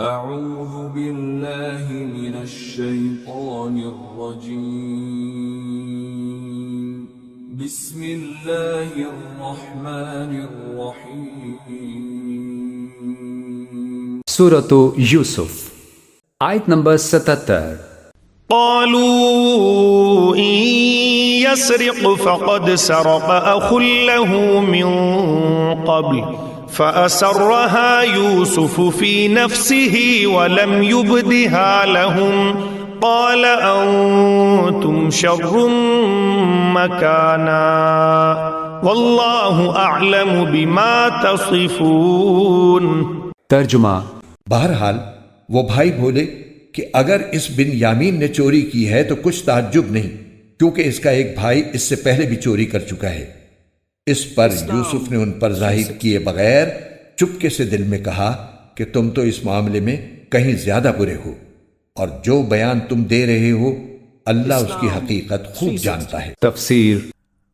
اعوذ باللہ من الشیطان الرجیم بسم اللہ الرحمن الرحیم سورۃ یوسف آیت نمبر 77۔ قالوا إن يسرق فقد سرق أخ له من قبل فأسرها يوسف في نفسه ولم يبدها لهم قال أنتم شر مكانا والله أعلم بما تصفون۔ ترجمہ: بہرحال وہ بھائی بولے کہ اگر اس بن یامین نے چوری کی ہے تو کچھ تعجب نہیں، کیونکہ اس کا ایک بھائی اس سے پہلے بھی چوری کر چکا ہے۔ اس پر یوسف نے ان پر ظاہر کیے بغیر چپکے سے دل میں کہا کہ تم تو اس معاملے میں کہیں زیادہ برے ہو، اور جو بیان تم دے رہے ہو اللہ اس کی حقیقت خوب جانتا ہے۔ تفسیر: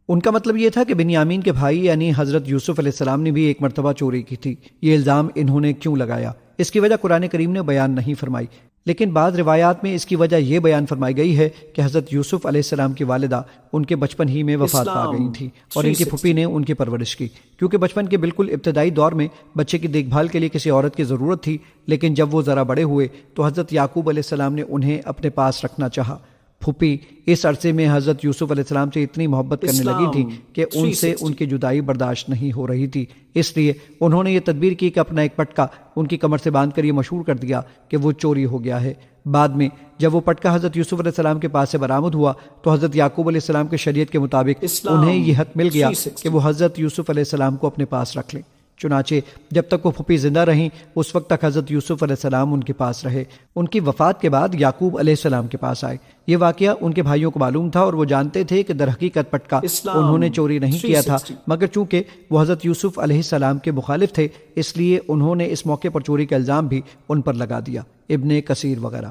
ان کا مطلب یہ تھا کہ بنیامین کے بھائی یعنی حضرت یوسف علیہ السلام نے بھی ایک مرتبہ چوری کی تھی۔ یہ الزام انہوں نے کیوں لگایا، اس کی وجہ قرآن کریم نے بیان نہیں فرمائی، لیکن بعض روایات میں اس کی وجہ یہ بیان فرمائی گئی ہے کہ حضرت یوسف علیہ السلام کی والدہ ان کے بچپن ہی میں وفات پا گئی تھی اور ان کی پھوپھی نے ان کی پرورش کی، کیونکہ بچپن کے بالکل ابتدائی دور میں بچے کی دیکھ بھال کے لیے کسی عورت کی ضرورت تھی، لیکن جب وہ ذرا بڑے ہوئے تو حضرت یعقوب علیہ السلام نے انہیں اپنے پاس رکھنا چاہا۔ پھوپھی اس عرصے میں حضرت یوسف علیہ السلام سے اتنی محبت کرنے لگی تھی کہ ان سے ان کی جدائی برداشت نہیں ہو رہی تھی، اس لیے انہوں نے یہ تدبیر کی کہ اپنا ایک پٹکا ان کی کمر سے باندھ کر یہ مشہور کر دیا کہ وہ چوری ہو گیا ہے۔ بعد میں جب وہ پٹکا حضرت یوسف علیہ السلام کے پاس سے برآمد ہوا تو حضرت یعقوب علیہ السلام کے شریعت کے مطابق انہیں یہ حق مل گیا کہ وہ حضرت یوسف علیہ السلام کو اپنے پاس رکھ لیں۔ چنانچہ جب تک وہ پھوپھی زندہ رہیں اس وقت تک حضرت یوسف علیہ السلام ان کے پاس رہے۔ ان کی وفات کے بعد یعقوب علیہ السلام کے پاس آئے۔ یہ واقعہ ان کے بھائیوں کو معلوم تھا اور وہ جانتے تھے کہ در حقیقت پٹکا انہوں نے چوری نہیں کیا تھا، مگر چونکہ وہ حضرت یوسف علیہ السلام کے مخالف تھے اس لیے انہوں نے اس موقع پر چوری کا الزام بھی ان پر لگا دیا۔ ابن کثیر وغیرہ۔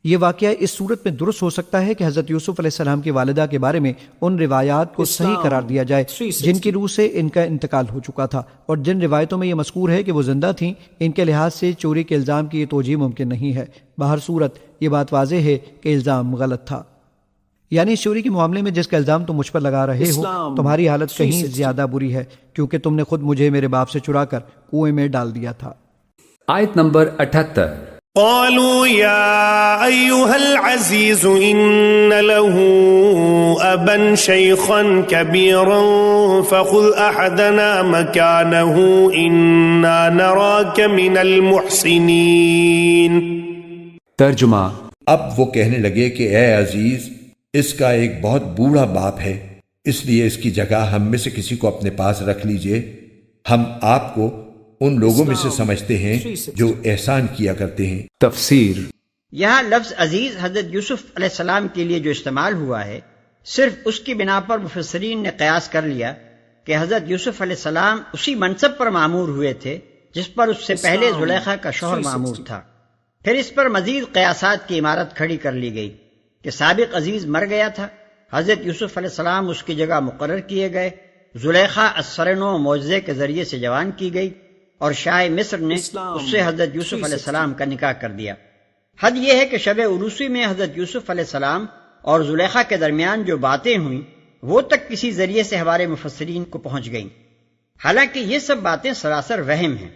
یہ واقعہ اس صورت میں درست ہو سکتا ہے کہ حضرت یوسف علیہ السلام کی والدہ کے بارے میں ان روایات کو صحیح قرار دیا جائے جن کی روح سے ان کا انتقال ہو چکا تھا، اور جن روایتوں میں یہ مذکور ہے کہ وہ زندہ تھیں ان کے لحاظ سے چوری کے الزام کی یہ توجیہ ممکن نہیں ہے۔ بہر صورت یہ بات واضح ہے کہ الزام غلط تھا، یعنی اس چوری کے معاملے میں جس کا الزام تم مجھ پر لگا رہے ہو تمہاری حالت کہیں زیادہ بری ہے، کیونکہ تم نے خود مجھے میرے باپ سے چرا کر کنویں میں ڈال دیا تھا۔ آیت نمبر 78۔ قالوا يا أيها العزيز إن له أبا شيخا كبيرا فخذ أحدنا مكانه إنا نراك من المحسنين۔ ترجمہ: اب وہ کہنے لگے کہ اے عزیز، اس کا ایک بہت بوڑھا باپ ہے، اس لیے اس کی جگہ ہم میں سے کسی کو اپنے پاس رکھ لیجئے، ہم آپ کو ان لوگوں میں سے سمجھتے ہیں جو احسان کیا کرتے ہیں۔ تفسیر: یہاں لفظ عزیز حضرت یوسف علیہ السلام کے لیے جو استعمال ہوا ہے صرف اس کی بنا پر مفسرین نے قیاس کر لیا کہ حضرت یوسف علیہ السلام اسی منصب پر معمور ہوئے تھے جس پر اس سے پہلے زلیخا کا شوہر معمور تھا۔ پھر اس پر مزید قیاسات کی عمارت کھڑی کر لی گئی کہ سابق عزیز مر گیا تھا، حضرت یوسف علیہ السلام اس کی جگہ مقرر کیے گئے، زلیخا اثر نو معجزے کے ذریعے سے جوان کی گئی اور شاہ مصر نے اس سے حضرت یوسف علیہ السلام کا نکاح کر دیا۔ حد یہ ہے کہ شب عروسی میں حضرت یوسف علیہ السلام اور زلیخا کے درمیان جو باتیں ہوئیں وہ تک کسی ذریعے سے ہمارے مفسرین کو پہنچ گئیں، حالانکہ یہ سب باتیں سراسر وہم ہیں۔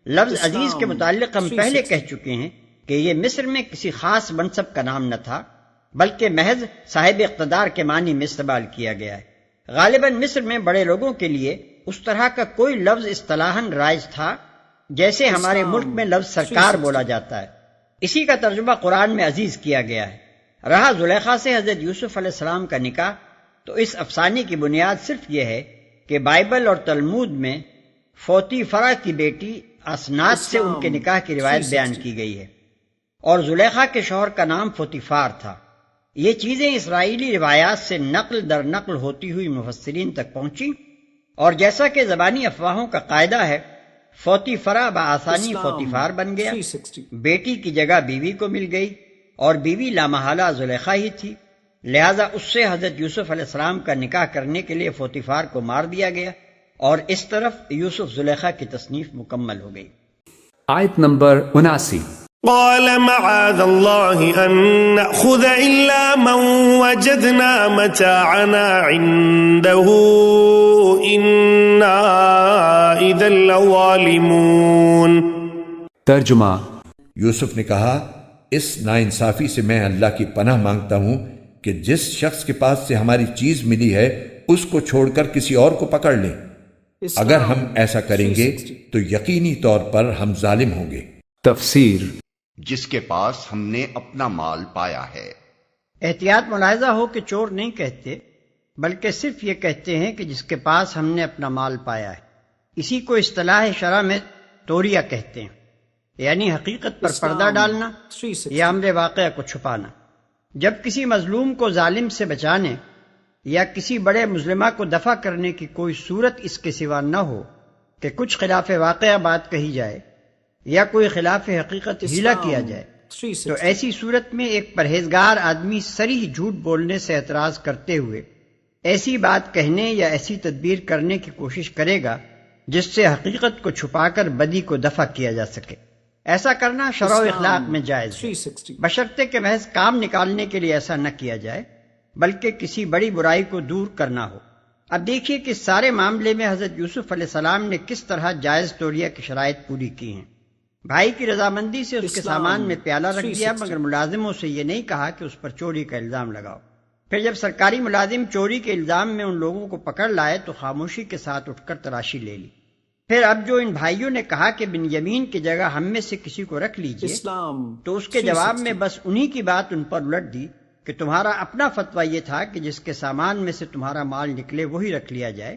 لفظ عزیز کے متعلق ہم پہلے کہہ چکے ہیں کہ یہ مصر میں کسی خاص منصب کا نام نہ تھا بلکہ محض صاحب اقتدار کے معنی میں استعمال کیا گیا ہے۔ غالباً مصر میں بڑے لوگوں کے لیے اس طرح کا کوئی لفظ اصطلاحاً رائج تھا جیسے ہمارے ملک میں لفظ سرکار بولا جاتا ہے، اسی کا ترجمہ قرآن میں عزیز کیا گیا ہے۔ رہا زلیخا سے حضرت یوسف علیہ السلام کا نکاح، تو اس افسانے کی بنیاد صرف یہ ہے کہ بائبل اور تلمود میں فوتی فرا کی بیٹی اسنات سے ان کے نکاح کی روایت بیان کی گئی ہے، اور زلیخا کے شوہر کا نام فوتیفار تھا۔ یہ چیزیں اسرائیلی روایات سے نقل در نقل ہوتی ہوئی مفسرین تک پہنچی، اور جیسا کہ زبانی افواہوں کا قاعدہ ہے فوتیفرا بآسانی فوتیفار بن گیا، بیٹی کی جگہ بیوی کو مل گئی اور بیوی لامحالہ زلیخا ہی تھی، لہذا اس سے حضرت یوسف علیہ السلام کا نکاح کرنے کے لیے فوتیفار کو مار دیا گیا، اور اس طرف یوسف زلیخا کی تصنیف مکمل ہو گئی۔ آیت نمبر 79۔ قال معاذ الله أن نأخذ إلا من وجدنا متاعنا عنده إنا إذا لظالمون. ترجمہ. یوسف نے کہا اس ناانصافی سے میں اللہ کی پناہ مانگتا ہوں کہ جس شخص کے پاس سے ہماری چیز ملی ہے اس کو چھوڑ کر کسی اور کو پکڑ لیں. اگر ہم ایسا کریں گے تو یقینی طور پر ہم ظالم ہوں گے. تفسیر. جس کے پاس ہم نے اپنا مال پایا ہے. احتیاط ملاحظہ ہو کہ چور نہیں کہتے بلکہ صرف یہ کہتے ہیں کہ جس کے پاس ہم نے اپنا مال پایا ہے. اسی کو اصطلاح شرع میں توریہ کہتے ہیں، یعنی حقیقت پر پردہ ڈالنا یا امر واقعہ کو چھپانا. جب کسی مظلوم کو ظالم سے بچانے یا کسی بڑے مظلمہ کو دفع کرنے کی کوئی صورت اس کے سوا نہ ہو کہ کچھ خلاف واقعہ بات کہی جائے یا کوئی خلاف حقیقت ہیلہ کیا جائے، تو ایسی صورت میں ایک پرہیزگار آدمی صریح جھوٹ بولنے سے اعتراض کرتے ہوئے ایسی بات کہنے یا ایسی تدبیر کرنے کی کوشش کرے گا جس سے حقیقت کو چھپا کر بدی کو دفع کیا جا سکے. ایسا کرنا شرع و اخلاق میں جائز ہے، بشرطے کہ محض کام نکالنے کے لیے ایسا نہ کیا جائے بلکہ کسی بڑی برائی کو دور کرنا ہو. اب دیکھیے کہ اس سارے معاملے میں حضرت یوسف علیہ السلام نے کس طرح جائز توریہ کی شرائط پوری کی ہیں. بھائی کی رضامندی سے اس کے سامان میں پیالہ رکھ دیا، مگر ملازموں سے یہ نہیں کہا کہ اس پر چوری کا الزام لگاؤ. پھر جب سرکاری ملازم چوری کے الزام میں ان لوگوں کو پکڑ لائے تو خاموشی کے ساتھ اٹھ کر تلاشی لے لی. پھر اب جو ان بھائیوں نے کہا کہ بنیامین کی جگہ ہم میں سے کسی کو رکھ لیجئے، تو اس کے جواب میں بس انہی کی بات ان پر الٹ دی کہ تمہارا اپنا فتویٰ یہ تھا کہ جس کے سامان میں سے تمہارا مال نکلے وہی رکھ لیا جائے.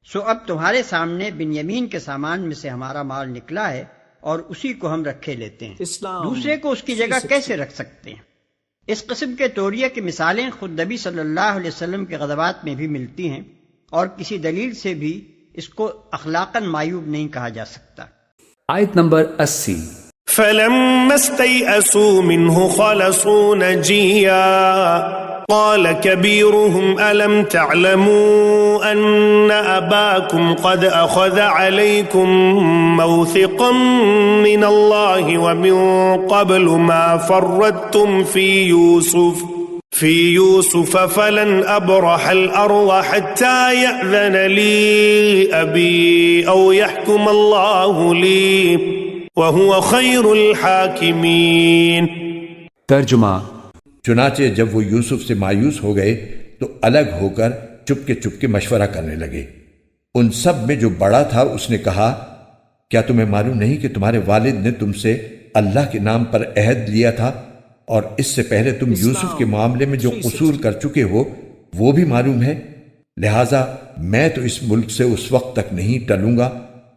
سو اب تمہارے سامنے بنیامین کے سامان میں سے ہمارا مال نکلا ہے اور اسی کو ہم رکھے لیتے ہیں، دوسرے کو اس کی جگہ کیسے رکھ سکتے ہیں؟ اس قسم کے توریہ کی مثالیں خود نبی صلی اللہ علیہ وسلم کے غزوات میں بھی ملتی ہیں، اور کسی دلیل سے بھی اس کو اخلاقاً معیوب نہیں کہا جا سکتا. آیت نمبر 80. فلما استيئسوا منه خلصوا نجيا قال كبيرهم ألم تعلموا أن أباكم قد أخذ عليكم موثقا من الله ومن قبل ما فرطتم في يوسف فلن أبرح الأرض حتى يأذن لي أبي أو يحكم الله لي وهو خير الحاكمين. ترجمہ. چنانچہ جب وہ یوسف سے مایوس ہو گئے تو الگ ہو کر چپ کے مشورہ کرنے لگے. ان سب میں جو بڑا تھا اس نے کہا، کیا تمہیں معلوم نہیں کہ تمہارے والد نے تم سے اللہ کے نام پر عہد لیا تھا، اور اس سے پہلے تم یوسف کے معاملے میں جو قصور کر چکے ہو وہ بھی معلوم ہے. لہٰذا میں تو اس ملک سے اس وقت تک نہیں ٹلوں گا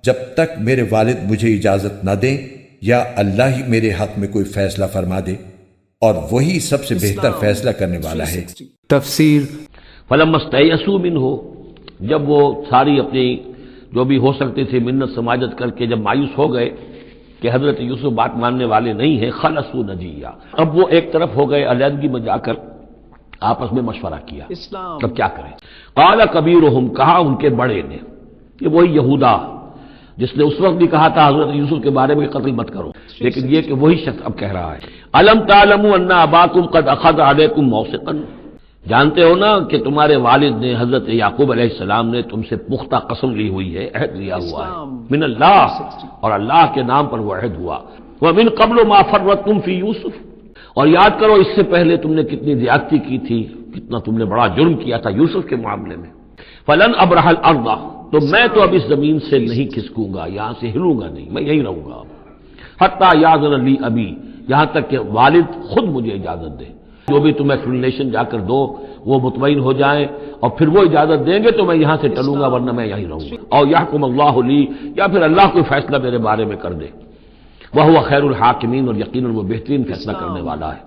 جب تک میرے والد مجھے اجازت نہ دیں یا اللہ ہی میرے حق میں کوئی فیصلہ فرما دے، اور وہی سب سے بہتر فیصلہ کرنے والا ہے. تفسیر. فلما استيئسوا منه، جب وہ ساری اپنی جو بھی ہو سکتے تھے منت سماجت کر کے جب مایوس ہو گئے کہ حضرت یوسف بات ماننے والے نہیں ہیں، خلصوا نجیہ، اب وہ ایک طرف ہو گئے، علیحدگی میں جا کر آپس میں مشورہ کیا تب کیا کریں. قال کبیرہم، کہا ان کے بڑے نے، کہ وہی یہودا جس نے اس وقت بھی کہا تھا حضرت یوسف کے بارے میں قتل مت کرو، لیکن یہ کہ وہی شخص اب کہہ رہا ہے، الم تعلموا ان اباکم قد اخذ علیکم موثقا، جانتے ہو نا کہ تمہارے والد نے حضرت یعقوب علیہ السلام نے تم سے پختہ قسم لی ہوئی ہے، عہد لیا ہوا ہے، من اللہ، اور اللہ کے نام پر وہ عہد ہوا. ومن قبل ما فرطتم فی یوسف، اور یاد کرو اس سے پہلے تم نے کتنی زیادتی کی تھی، کتنا تم نے بڑا جرم کیا تھا یوسف کے معاملے میں. فلن ابرح الارض، تو میں تو اب اس زمین سے نہیں کھسکوں گا، یہاں سے ہلوں گا نہیں، میں یہیں رہوں گا حتی یاذن لی ابی، یہاں تک کہ والد خود مجھے اجازت دے. جو بھی تم ایکسپلینیشن جا کر دو وہ مطمئن ہو جائیں اور پھر وہ اجازت دیں گے تو میں یہاں سے ٹلوں گا، ورنہ میں یہیں رہوں گا. اور یحکم اللہ لی، یا پھر اللہ کوئی فیصلہ میرے بارے میں کر دے. وہ خیر الحاکمین، اور یقیناً وہ بہترین فیصلہ کرنے والا ہے.